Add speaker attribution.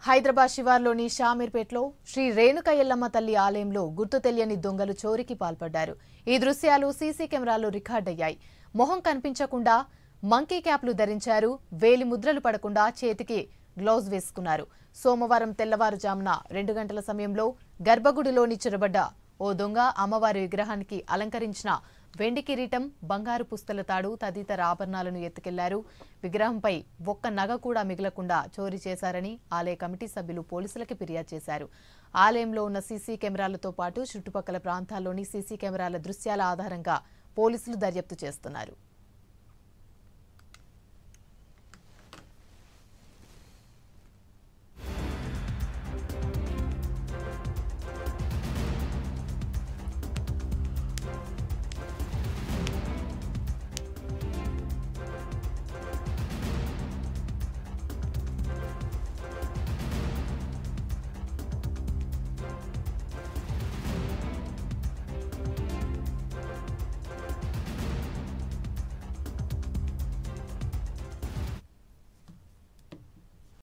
Speaker 1: హైదరాబాద్ శివార్లోని షామీర్పేటలో శ్రీ రేణుక ఎల్లమ్మ తల్లి ఆలయంలో గుర్తు తెలియని దొంగలు చోరీకి పాల్పడ్డారు. ఈ దృశ్యాలు సీసీ కెమెరాల్లో రికార్డయ్యాయి. మొహం కనిపించకుండా మంకీ క్యాప్లు ధరించారు. వేలి ముద్రలు పడకుండా చేతికి గ్లౌజ్ వేసుకున్నారు. సోమవారం తెల్లవారుజామున 2 గంటల సమయంలో గర్భగుడిలోని చొరబడ్డ ఓ దొంగ అమ్మవారి విగ్రహానికి అలంకరించిన వెండి కిరీటం, బంగారు పుస్తల తాడు తదితర ఆభరణాలను ఎత్తుకెళ్లారు. విగ్రహంపై ఒక్క నగ కూడా మిగలకుండా చోరీ చేశారని ఆలయ కమిటీ సభ్యులు పోలీసులకు ఫిర్యాదు చేశారు. ఆలయంలో ఉన్న సీసీ కెమెరాలతో పాటు చుట్టుపక్కల ప్రాంతాల్లోని సీసీ కెమెరాల దృశ్యాల ఆధారంగా పోలీసులు దర్యాప్తు చేస్తున్నారు.